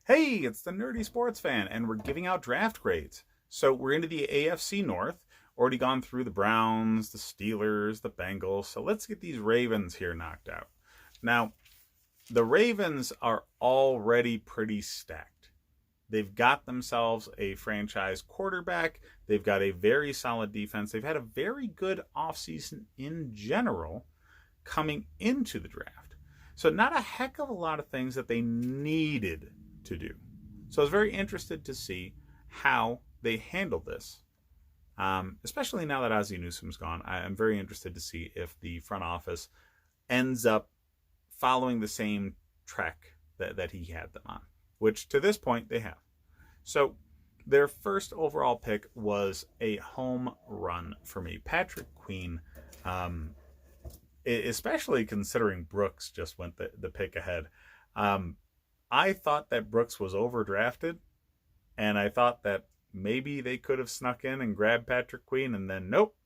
Hey, it's the Nerdy Sports Fan, and we're giving out draft grades. So we're into the AFC North, already gone through the Browns, the Steelers, the Bengals. So let's get these Ravens here knocked out. Now, the Ravens are already pretty stacked. They've got themselves a franchise quarterback. They've got a very solid defense. They've had a very good offseason in general coming into the draft. So not a heck of a lot of things that they needed to do. So I was very interested to see how they handled this, especially now that Ozzie Newsome's gone. I'm very interested to see if the front office ends up following the same track that he had them on, which to this point they have. So their first overall pick was a home run for me. Patrick Queen, especially considering Brooks just went the pick ahead. I thought that Brooks was overdrafted, and I thought that maybe they could have snuck in and grabbed Patrick Queen, and then nope,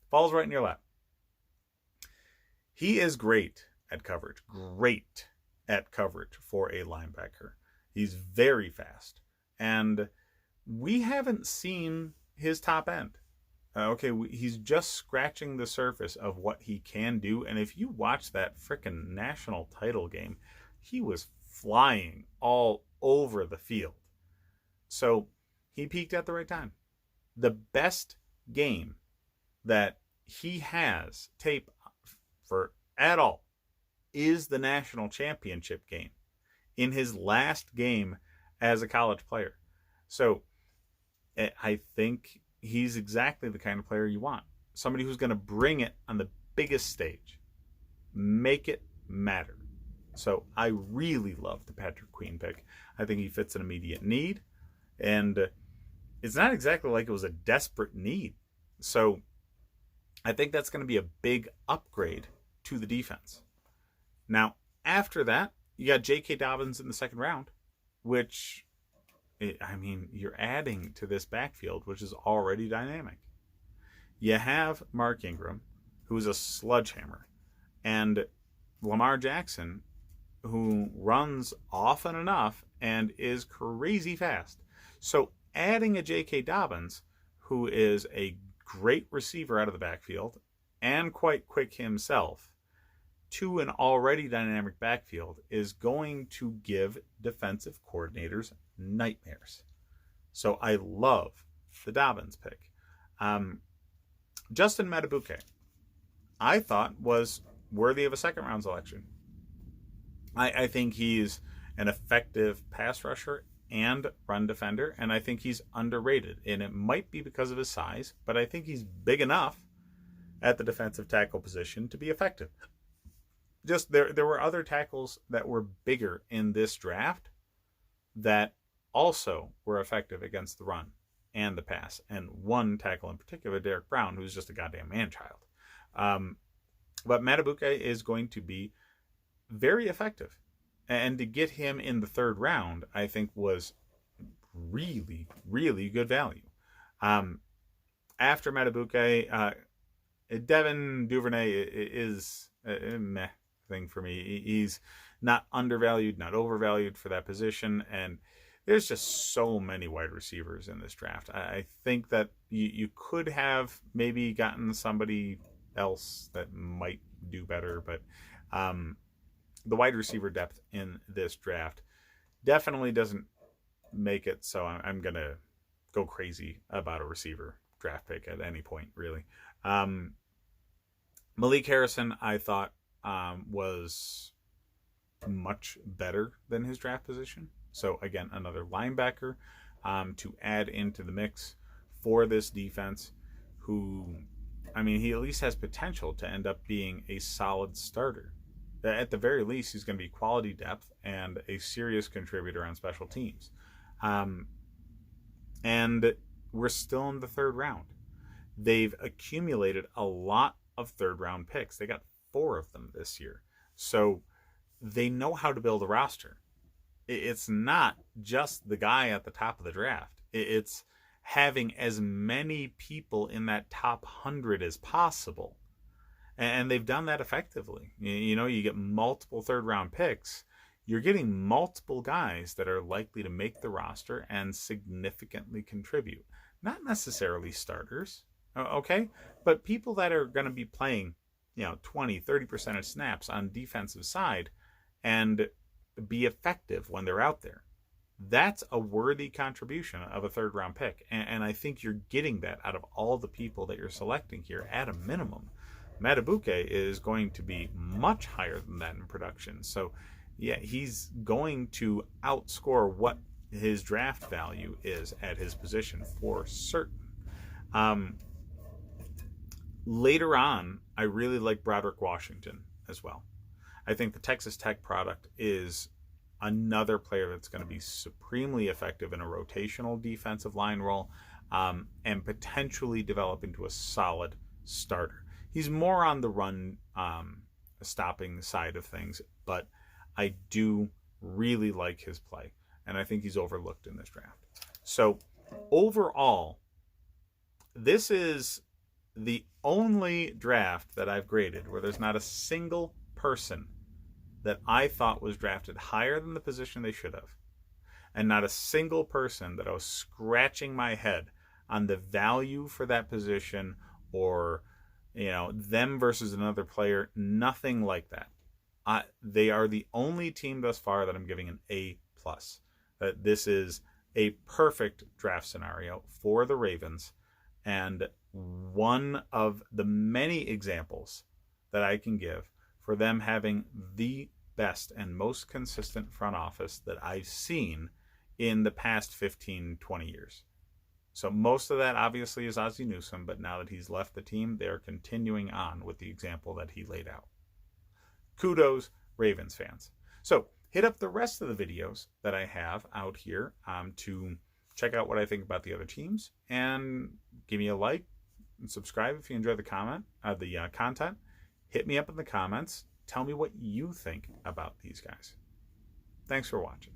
falls right in your lap. He is great at coverage for a linebacker. He's very fast, and we haven't seen his top end. He's just scratching the surface of what he can do, and if you watch that frickin' national title game, he was flying all over the field. So he peaked at the right time. The best game that he has tape for at all is the national championship game in his last game as a college player. So I think he's exactly the kind of player you want. Somebody who's going to bring it on the biggest stage. Make it matter. So I really love the Patrick Queen pick. I think he fits an immediate need. And it's not exactly like it was a desperate need. So I think that's going to be a big upgrade to the defense. Now, after that, you got J.K. Dobbins in the second round, which, you're adding to this backfield, which is already dynamic. You have Mark Ingram, who's a sledgehammer, and Lamar Jackson, who runs often enough and is crazy fast. So adding a J.K. Dobbins, who is a great receiver out of the backfield and quite quick himself, to an already dynamic backfield is going to give defensive coordinators nightmares. So I love the Dobbins pick. Justin Matabuke, I thought was worthy of a second round selection. I think he's an effective pass rusher and run defender, and I think he's underrated. And it might be because of his size, but I think he's big enough at the defensive tackle position to be effective. Just there were other tackles that were bigger in this draft that also were effective against the run and the pass. And one tackle in particular, Derek Brown, who's just a goddamn man-child. But Matabuke is going to be very effective. And to get him in the third round, I think was really, really good value. After Matabuke, Devin Duvernay is a meh thing for me. He's not undervalued, not overvalued for that position. And there's just so many wide receivers in this draft. I think that you could have maybe gotten somebody else that might do better, but the wide receiver depth in this draft definitely doesn't make it so I'm going to go crazy about a receiver draft pick at any point, really. Malik Harrison, I thought, was much better than his draft position. So, again, another linebacker to add into the mix for this defense who, he at least has potential to end up being a solid starter. At the very least, he's going to be quality depth and a serious contributor on special teams. And we're still in the third round. They've accumulated a lot of third-round picks. They got 4 of them this year. So they know how to build a roster. It's not just the guy at the top of the draft. It's having as many people in that top 100 as possible. And they've done that effectively. You get multiple third-round picks. you're getting multiple guys that are likely to make the roster and significantly contribute. Not necessarily starters, okay? But people that are going to be playing, 20, 30% of snaps on defensive side and be effective when they're out there. That's a worthy contribution of a third round pick. And I think you're getting that out of all the people that you're selecting here at a minimum. Madubuike is going to be much higher than that in production. So, yeah, he's going to outscore what his draft value is at his position for certain. Later on, I really like Broderick Washington as well. I think the Texas Tech product is another player that's going to be supremely effective in a rotational defensive line role, and potentially develop into a solid starter. He's more on the run stopping side of things, but I do really like his play, and I think he's overlooked in this draft. So overall, this is the only draft that I've graded where there's not a single person that I thought was drafted higher than the position they should have, and not a single person that I was scratching my head on the value for that position or them versus another player. Nothing like that. They are the only team thus far that I'm giving an A+. That this is a perfect draft scenario for the Ravens, and one of the many examples that I can give for them having the best and most consistent front office that I've seen in the past 15, 20 years. So most of that obviously is Ozzie Newsome, but now that he's left the team, they're continuing on with the example that he laid out. Kudos, Ravens fans. So hit up the rest of the videos that I have out here to check out what I think about the other teams, and give me a like and subscribe if you enjoy the content. Hit me up in the comments. Tell me what you think about these guys. Thanks for watching.